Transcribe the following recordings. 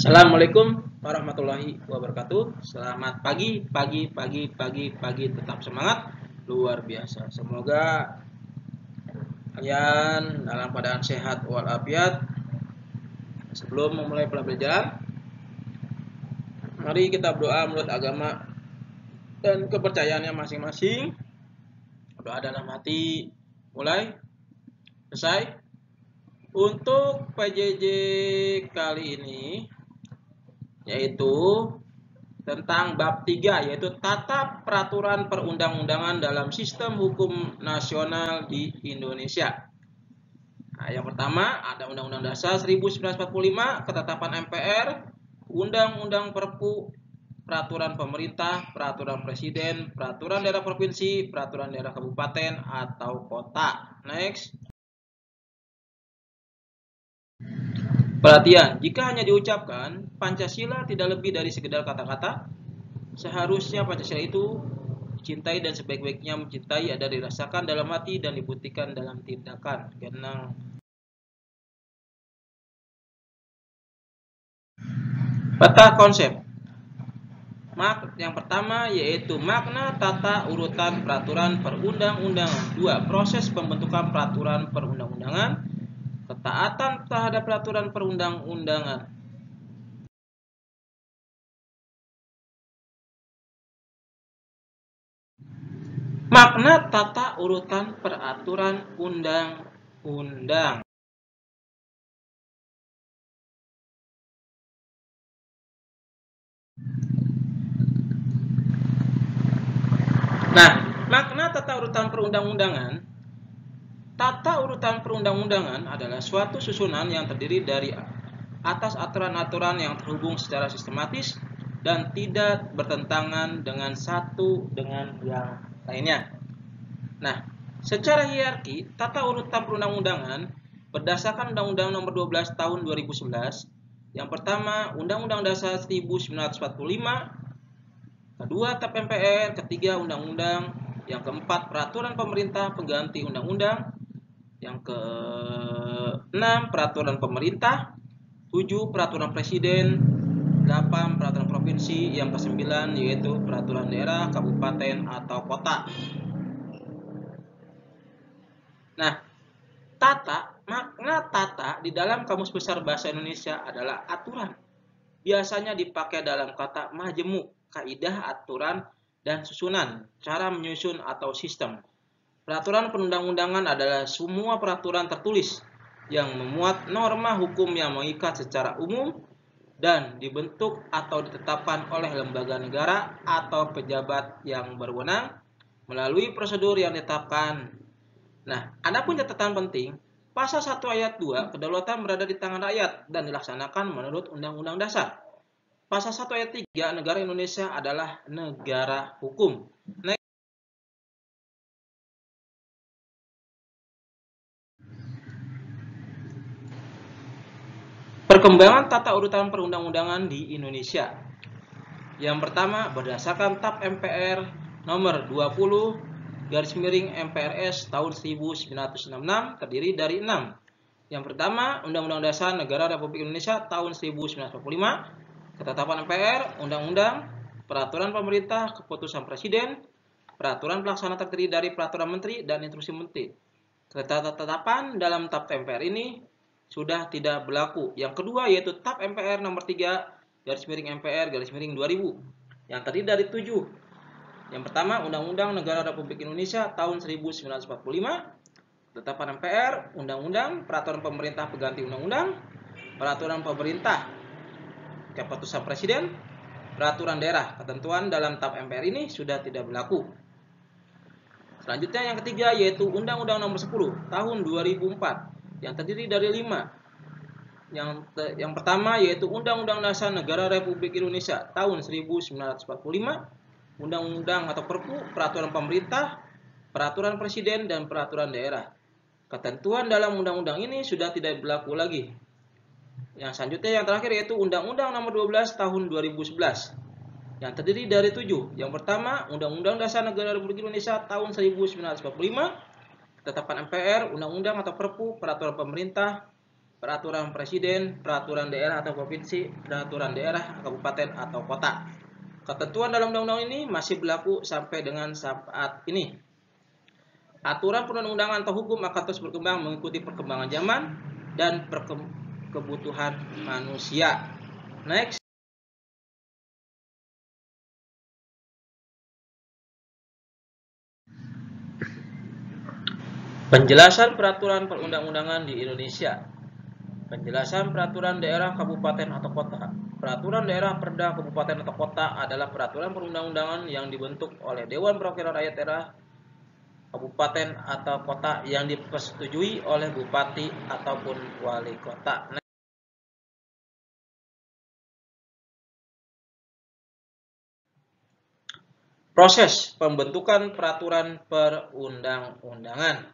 Assalamualaikum warahmatullahi wabarakatuh. Selamat pagi, tetap semangat, luar biasa. Semoga kalian dalam keadaan sehat walafiat. Sebelum memulai pelajaran, mari kita berdoa menurut agama dan kepercayaannya masing-masing. Doa dalam hati, mulai, selesai. Untuk PJJ kali ini yaitu tentang bab 3, yaitu tata peraturan perundang-undangan dalam sistem hukum nasional di Indonesia. Nah, yang pertama ada Undang-Undang Dasar 1945, ketetapan MPR, Undang-Undang Perpu, peraturan pemerintah, peraturan presiden, peraturan daerah provinsi, peraturan daerah kabupaten atau kota. Next. Perhatian, jika hanya diucapkan, Pancasila tidak lebih dari sekedar kata-kata. Seharusnya Pancasila itu dicintai dan sebaik-baiknya mencintai ada dirasakan dalam hati dan dibuktikan dalam tindakan. Kenang. Peta konsep. Yang pertama yaitu makna tata urutan peraturan perundang-undangan. 2. Proses pembentukan peraturan perundang-undangan. Ketaatan terhadap peraturan perundang-undangan. Makna tata urutan peraturan undang-undang. Nah, makna tata urutan perundang-undangan. Tata urutan perundang-undangan adalah suatu susunan yang terdiri dari atas aturan-aturan yang terhubung secara sistematis dan tidak bertentangan dengan satu dengan yang lainnya. Nah, secara hierarki, tata urutan perundang-undangan berdasarkan Undang-Undang Nomor 12 Tahun 2011. Yang pertama, Undang-Undang Dasar 1945, kedua, TAP MPR, ketiga, Undang-Undang, yang keempat, peraturan pemerintah pengganti undang-undang, yang ke-6, peraturan pemerintah, 7, peraturan presiden, 8, peraturan provinsi, yang ke-9 yaitu peraturan daerah, kabupaten atau kota. Nah, makna tata di dalam Kamus Besar Bahasa Indonesia adalah aturan. Biasanya dipakai dalam kata majemuk, kaidah aturan dan susunan, cara menyusun atau sistem. Peraturan perundang-undangan adalah semua peraturan tertulis yang memuat norma hukum yang mengikat secara umum dan dibentuk atau ditetapkan oleh lembaga negara atau pejabat yang berwenang melalui prosedur yang ditetapkan. Nah, adapun catatan penting, Pasal 1 ayat 2, kedaulatan berada di tangan rakyat dan dilaksanakan menurut Undang-Undang Dasar. Pasal 1 ayat 3, negara Indonesia adalah negara hukum. Perkembangan tata urutan perundang-undangan di Indonesia. Yang pertama, berdasarkan TAP MPR nomor 20 /MPRS tahun 1966 terdiri dari 6. Yang pertama, Undang-Undang Dasar Negara Republik Indonesia tahun 1945, ketetapan MPR, Undang-Undang, peraturan pemerintah, keputusan presiden, peraturan pelaksana terdiri dari peraturan menteri dan instruksi menteri. Ketetapan dalam TAP MPR ini sudah tidak berlaku. Yang kedua yaitu TAP MPR nomor 3 /MPR /2000 yang terdiri dari 7. Yang pertama, Undang-Undang Negara Republik Indonesia tahun 1945, ketetapan MPR, Undang-Undang, peraturan pemerintah pengganti undang-undang, peraturan pemerintah, keputusan presiden, peraturan daerah. Ketentuan dalam TAP MPR ini sudah tidak berlaku. Selanjutnya yang ketiga yaitu Undang-Undang Nomor 10 Tahun 2004 yang terdiri dari 5. Yang pertama yaitu Undang-Undang Dasar Negara Republik Indonesia tahun 1945, Undang-Undang atau Perpu, peraturan pemerintah, peraturan presiden dan peraturan daerah. Ketentuan dalam undang-undang ini sudah tidak berlaku lagi. Yang selanjutnya yang terakhir yaitu Undang-Undang Nomor 12 Tahun 2011 yang terdiri dari 7. Yang pertama, Undang-Undang Dasar Negara Republik Indonesia tahun 1945, ketetapan MPR, Undang-Undang atau Perpu, peraturan pemerintah, peraturan presiden, peraturan daerah atau provinsi, peraturan daerah, kabupaten atau kota. Ketentuan dalam undang-undang ini masih berlaku sampai dengan saat ini. Aturan perundang-undangan atau hukum akan terus berkembang mengikuti perkembangan zaman dan kebutuhan manusia. Next. Penjelasan peraturan perundang-undangan di Indonesia. Penjelasan peraturan daerah, kabupaten atau kota. Peraturan daerah, perda, kabupaten atau kota adalah peraturan perundang-undangan yang dibentuk oleh Dewan Perwakilan Rakyat Daerah, kabupaten atau kota yang dipersetujui oleh bupati ataupun wali kota. Proses pembentukan peraturan perundang-undangan.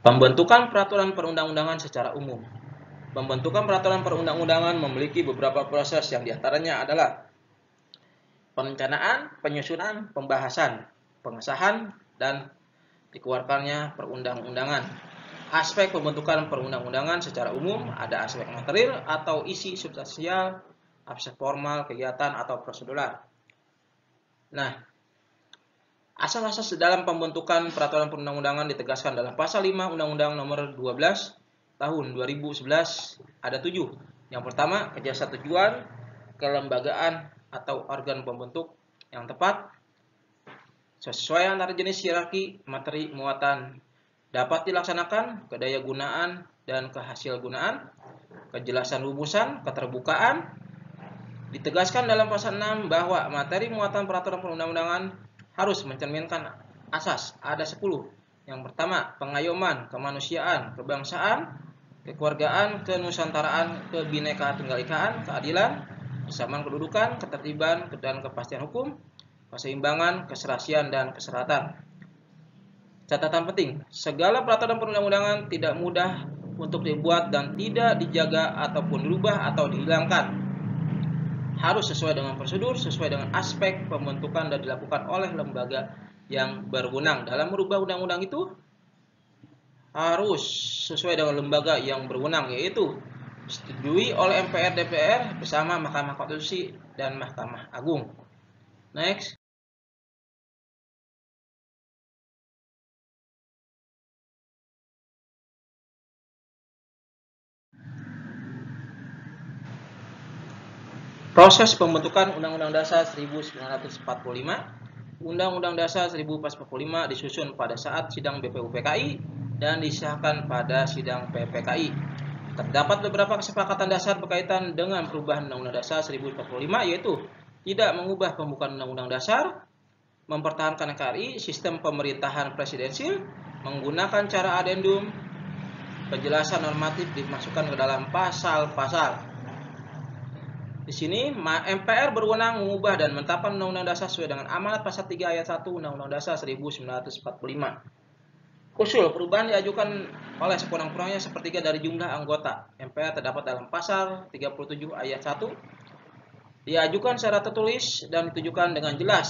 Pembentukan peraturan perundang-undangan secara umum. Pembentukan peraturan perundang-undangan memiliki beberapa proses yang diantaranya adalah perencanaan, penyusunan, pembahasan, pengesahan, dan dikeluarkannya perundang-undangan. Aspek pembentukan perundang-undangan secara umum ada aspek material atau isi substansial, aspek formal, kegiatan atau prosedural. Nah, asas-asas dalam pembentukan peraturan perundang-undangan ditegaskan dalam pasal 5 Undang-Undang Nomor 12 Tahun 2011 ada 7. Yang pertama, kejelasan tujuan, kelembagaan atau organ pembentuk yang tepat, sesuai antara jenis hierarki, materi, muatan, dapat dilaksanakan, kedaya gunaan dan kehasil gunaan, kejelasan rumusan, keterbukaan. Ditegaskan dalam pasal 6 bahwa materi muatan peraturan perundang-undangan harus mencerminkan asas ada 10. Yang pertama, pengayoman, kemanusiaan, kebangsaan, kekeluargaan, kenusantaraan, kebinekaan tunggal ikaan, keadilan, kesamaan kedudukan, ketertiban dan kepastian hukum, keseimbangan, keserasian dan keseratan. Catatan penting, segala peraturan perundang-undangan tidak mudah untuk dibuat dan tidak dijaga ataupun dirubah atau dihilangkan. Harus sesuai dengan prosedur, sesuai dengan aspek pembentukan dan dilakukan oleh lembaga yang berwenang. Dalam merubah undang-undang itu harus sesuai dengan lembaga yang berwenang, yaitu disetujui oleh MPR, DPR bersama Mahkamah Konstitusi dan Mahkamah Agung. Next. Proses pembentukan Undang-Undang Dasar 1945. Undang-Undang Dasar 1945 disusun pada saat sidang BPUPKI dan disahkan pada sidang PPKI. Terdapat beberapa kesepakatan dasar berkaitan dengan perubahan Undang-Undang Dasar 1945, yaitu tidak mengubah pembukaan Undang-Undang Dasar, mempertahankan NKRI, sistem pemerintahan presidensil, menggunakan cara adendum, penjelasan normatif dimasukkan ke dalam pasal-pasal. Di sini MPR berwenang mengubah dan menetapkan Undang-Undang Dasar sesuai dengan amanat pasal 3 ayat 1 Undang-Undang Dasar 1945. Usul perubahan diajukan oleh sekurang-kurangnya sepertiga dari jumlah anggota MPR terdapat dalam pasal 37 ayat 1. Diajukan secara tertulis dan ditujukan dengan jelas.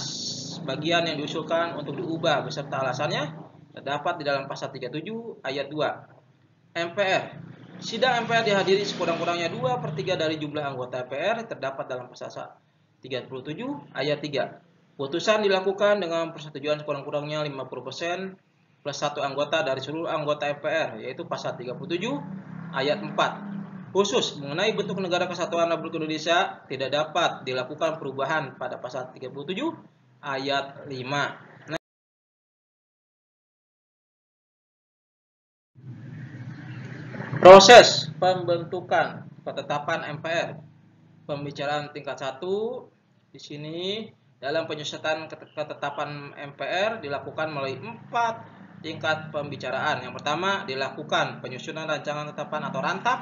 Bagian yang diusulkan untuk diubah beserta alasannya terdapat di dalam pasal 37 ayat 2. MPR. Sidang MPR dihadiri sekurang-kurangnya 2/3 dari jumlah anggota MPR terdapat dalam pasal 37 ayat 3. Putusan dilakukan dengan persetujuan sekurang-kurangnya 50% plus 1 anggota dari seluruh anggota MPR, yaitu pasal 37 ayat 4. Khusus mengenai bentuk negara kesatuan Republik Indonesia tidak dapat dilakukan perubahan pada pasal 37 ayat 5. Proses pembentukan ketetapan MPR. Pembicaraan tingkat 1 di sini dalam penyusunan ketetapan MPR dilakukan melalui 4 tingkat pembicaraan. Yang pertama dilakukan penyusunan rancangan ketetapan atau rantap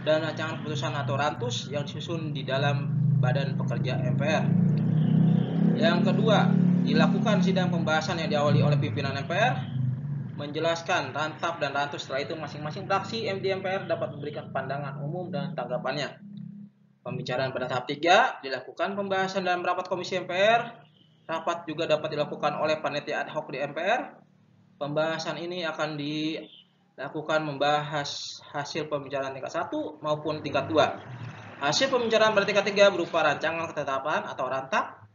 dan rancangan keputusan atau rantus yang disusun di dalam Badan Pekerja MPR. Yang kedua dilakukan sidang pembahasan yang diawali oleh pimpinan MPR menjelaskan rantap dan rantus. Setelah itu masing-masing fraksi di MPR dapat memberikan pandangan umum dan tanggapannya. Pembicaraan pada tahap 3 dilakukan pembahasan dalam rapat komisi MPR Rapat juga dapat dilakukan oleh panitia ad hoc di MPR. Pembahasan ini akan dilakukan membahas hasil pembicaraan tingkat 1 maupun tingkat 2. Hasil pembicaraan pada tingkat 3 berupa rancangan ketetapan atau rantap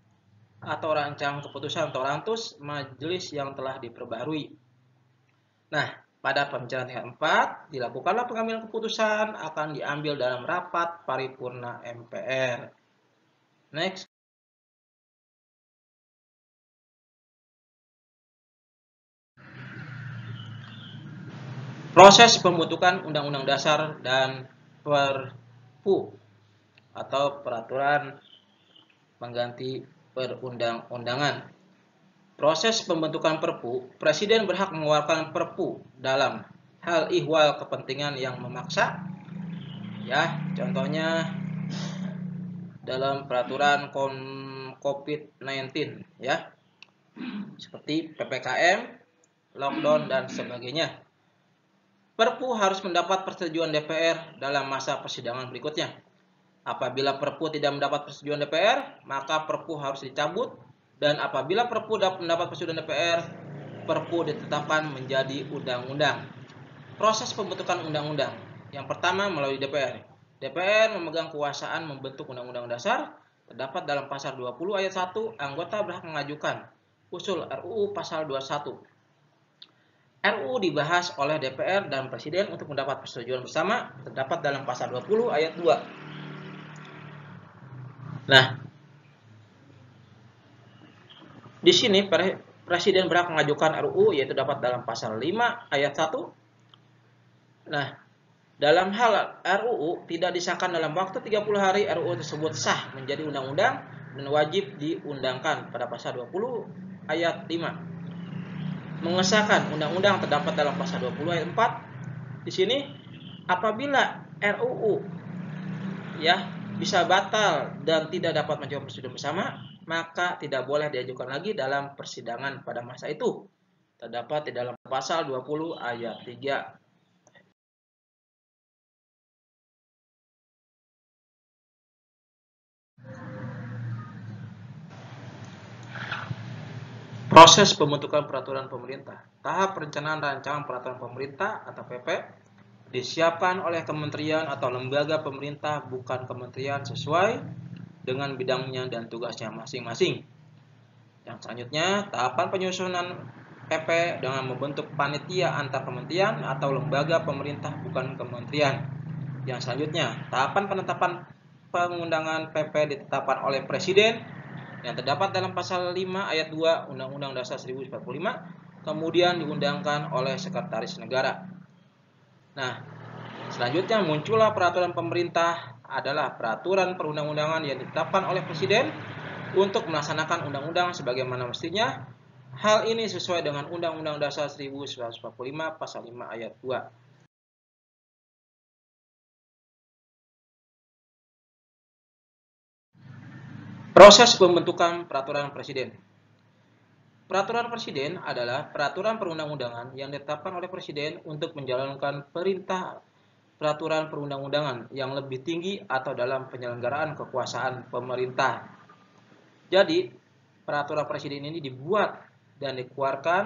atau rancang keputusan atau rantus majelis yang telah diperbarui. Nah, pada pembicaraan tingkat 4 dilakukanlah pengambilan keputusan akan diambil dalam rapat paripurna MPR. Next. Proses pembentukan Undang-Undang Dasar dan Perpu atau Peraturan Pengganti Perundang-undangan. Proses pembentukan Perpu, Presiden berhak mengeluarkan Perpu dalam hal ihwal kepentingan yang memaksa. Ya, contohnya dalam peraturan COVID-19 ya. Seperti PPKM, lockdown dan sebagainya. Perpu harus mendapat persetujuan DPR dalam masa persidangan berikutnya. Apabila Perpu tidak mendapat persetujuan DPR, maka Perpu harus dicabut, dan apabila Perpu mendapat persetujuan DPR, Perpu ditetapkan menjadi undang-undang. Proses pembentukan undang-undang. Yang pertama melalui DPR. DPR memegang kekuasaan membentuk undang-undang dasar. Terdapat dalam pasal 20 ayat 1, anggota berhak mengajukan usul RUU pasal 21. RUU dibahas oleh DPR dan Presiden untuk mendapat persetujuan bersama, terdapat dalam pasal 20 ayat 2. Nah, di sini Presiden berhak mengajukan RUU yaitu dapat dalam pasal 5 ayat 1. Nah, dalam hal RUU tidak disahkan dalam waktu 30 hari, RUU tersebut sah menjadi undang-undang dan wajib diundangkan pada pasal 20 ayat 5. Mengesahkan undang-undang terdapat dalam pasal 20 ayat 4. Di sini apabila RUU ya bisa batal dan tidak dapat mencapai persetujuan bersama, maka tidak boleh diajukan lagi dalam persidangan pada masa itu. Terdapat di dalam pasal 20 ayat 3. Proses pembentukan peraturan pemerintah. Tahap perencanaan rancangan peraturan pemerintah atau PP disiapkan oleh kementerian atau lembaga pemerintah, bukan kementerian, sesuai dengan bidangnya dan tugasnya masing-masing. Yang selanjutnya, tahapan penyusunan PP dengan membentuk panitia antar kementerian atau lembaga pemerintah, bukan kementerian. Yang selanjutnya, tahapan penetapan pengundangan PP ditetapkan oleh Presiden yang terdapat dalam pasal 5 ayat 2 Undang-Undang Dasar 1945, kemudian diundangkan oleh Sekretaris Negara. Nah, selanjutnya muncullah peraturan pemerintah adalah peraturan perundang-undangan yang ditetapkan oleh Presiden untuk melaksanakan undang-undang sebagaimana mestinya. Hal ini sesuai dengan Undang-Undang Dasar 1945 pasal 5 ayat 2. Proses pembentukan peraturan Presiden. Peraturan Presiden adalah peraturan perundang-undangan yang ditetapkan oleh Presiden untuk menjalankan perintah peraturan perundang-undangan yang lebih tinggi atau dalam penyelenggaraan kekuasaan pemerintah. Jadi, peraturan Presiden ini dibuat dan dikeluarkan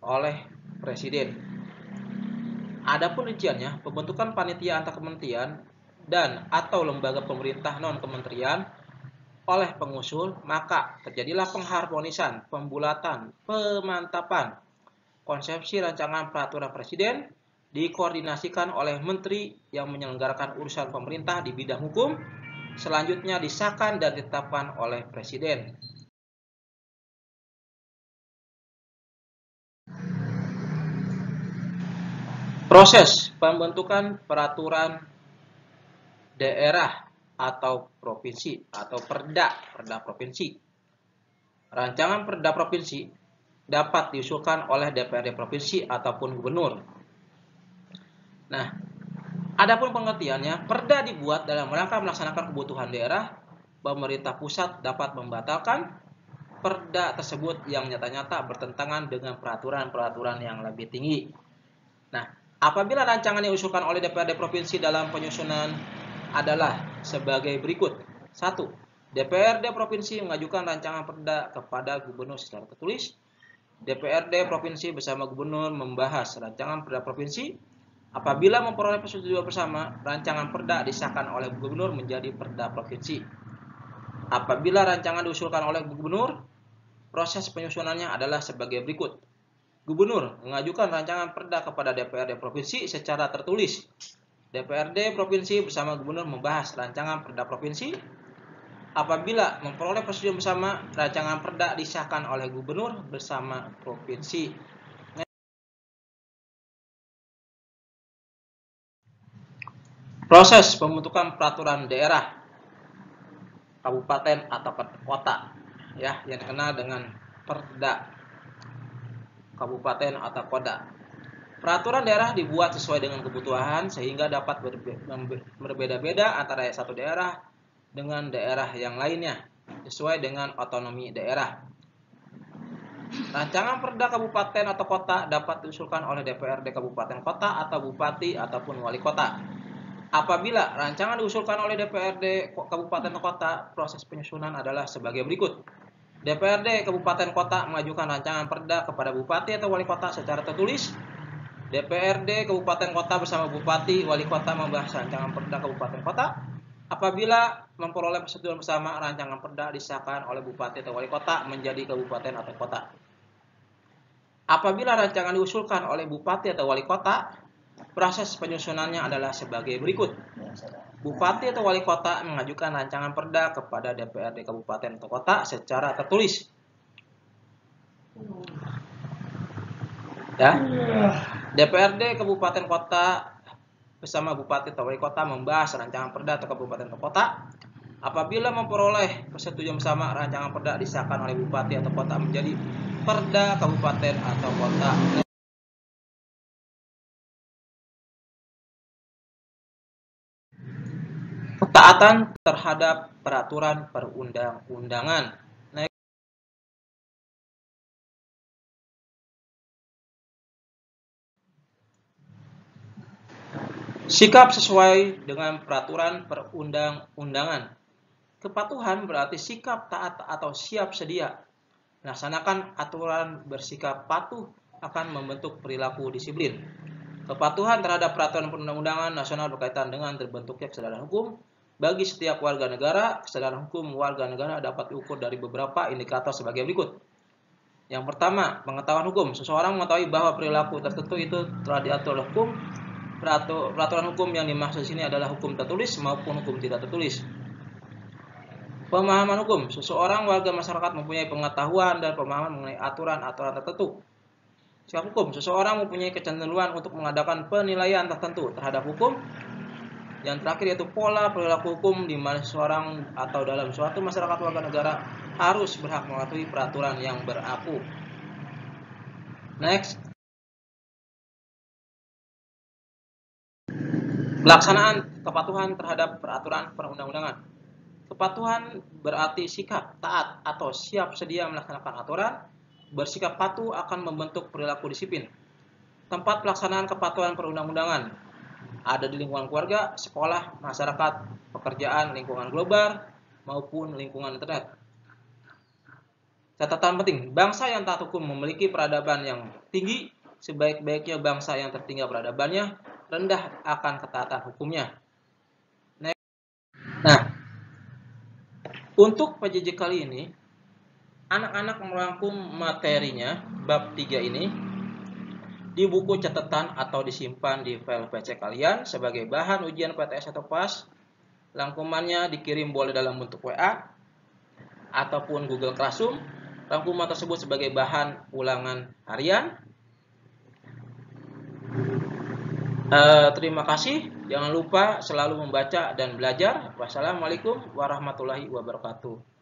oleh Presiden. Adapun rinciannya, pembentukan panitia antar kementerian dan atau lembaga pemerintah non-kementerian oleh pengusul, maka terjadilah pengharmonisan, pembulatan, pemantapan konsepsi rancangan peraturan Presiden dikoordinasikan oleh menteri yang menyelenggarakan urusan pemerintah di bidang hukum, selanjutnya disahkan dan ditetapkan oleh Presiden. Proses pembentukan peraturan daerah atau provinsi atau perda provinsi. Rancangan perda provinsi dapat diusulkan oleh DPRD provinsi ataupun gubernur. Nah, adapun pengertiannya, perda dibuat dalam rangka melaksanakan kebutuhan daerah. Pemerintah pusat dapat membatalkan perda tersebut yang nyata-nyata bertentangan dengan peraturan-peraturan yang lebih tinggi. Nah, apabila rancangan yang diusulkan oleh DPRD provinsi dalam penyusunan adalah sebagai berikut. 1. DPRD Provinsi mengajukan rancangan perda kepada Gubernur secara tertulis. DPRD Provinsi bersama Gubernur membahas rancangan perda provinsi. Apabila memperoleh persetujuan bersama, rancangan perda disahkan oleh Gubernur menjadi perda provinsi. Apabila rancangan diusulkan oleh Gubernur, proses penyusunannya adalah sebagai berikut. Gubernur mengajukan rancangan perda kepada DPRD Provinsi secara tertulis. DPRD Provinsi bersama Gubernur membahas rancangan perda provinsi. Apabila memperoleh persetujuan bersama, rancangan perda disahkan oleh Gubernur bersama provinsi. Proses pembentukan peraturan daerah, kabupaten atau kota, ya, yang dikenal dengan perda kabupaten atau kota. Peraturan daerah dibuat sesuai dengan kebutuhan sehingga dapat berbeda-beda antara satu daerah dengan daerah yang lainnya sesuai dengan otonomi daerah. Rancangan perda kabupaten atau kota dapat diusulkan oleh DPRD kabupaten kota atau bupati ataupun wali kota. Apabila rancangan diusulkan oleh DPRD kabupaten atau kota, proses penyusunan adalah sebagai berikut. DPRD kabupaten kota mengajukan rancangan perda kepada bupati atau wali kota secara tertulis. DPRD kabupaten kota bersama bupati wali kota membahas rancangan perda kabupaten kota. Apabila memperoleh persetujuan bersama, rancangan perda disahkan oleh bupati atau wali kota menjadi kabupaten atau kota. Apabila rancangan diusulkan oleh bupati atau wali kota, proses penyusunannya adalah sebagai berikut. Bupati atau wali kota mengajukan rancangan perda kepada DPRD kabupaten atau kota secara tertulis. Ya. DPRD kabupaten kota bersama bupati atau wali kota membahas rancangan perda atau kabupaten atau kota. Apabila memperoleh persetujuan bersama, rancangan perda disahkan oleh bupati atau kota menjadi perda kabupaten atau kota. Ketaatan terhadap peraturan perundang-undangan. Sikap sesuai dengan peraturan perundang-undangan. Kepatuhan berarti sikap taat atau siap sedia. Melaksanakan aturan bersikap patuh akan membentuk perilaku disiplin. Kepatuhan terhadap peraturan perundang-undangan nasional berkaitan dengan terbentuknya kesadaran hukum. Bagi setiap warga negara, kesadaran hukum warga negara dapat diukur dari beberapa indikator sebagai berikut. Yang pertama, pengetahuan hukum. Seseorang mengetahui bahwa perilaku tertentu itu telah diatur oleh hukum. Peraturan hukum yang dimaksud di sini adalah hukum tertulis maupun hukum tidak tertulis. Pemahaman hukum. Seseorang warga masyarakat mempunyai pengetahuan dan pemahaman mengenai aturan-aturan tertentu. Sikap hukum. Seseorang mempunyai kecenderungan untuk mengadakan penilaian tertentu terhadap hukum. Yang terakhir yaitu pola perilaku hukum, di mana seseorang atau dalam suatu masyarakat warga negara harus berhak mematuhi peraturan yang berlaku. Next. Pelaksanaan kepatuhan terhadap peraturan perundang-undangan. Kepatuhan berarti sikap taat atau siap sedia melaksanakan aturan. Bersikap patuh akan membentuk perilaku disiplin. Tempat pelaksanaan kepatuhan perundang-undangan ada di lingkungan keluarga, sekolah, masyarakat, pekerjaan, lingkungan global, maupun lingkungan internet. Catatan penting, bangsa yang taat hukum memiliki peradaban yang tinggi. Sebaik-baiknya bangsa yang tertinggal peradabannya, rendah akan ketaatan hukumnya. Nah, untuk PJJ kali ini, anak-anak merangkum materinya bab 3 ini di buku catatan atau disimpan di file PC kalian sebagai bahan ujian PTS atau PAS. Rangkumannya dikirim boleh dalam bentuk WA ataupun Google Classroom. Rangkuman tersebut sebagai bahan ulangan harian. Terima kasih. Jangan lupa selalu membaca dan belajar. Wassalamualaikum warahmatullahi wabarakatuh.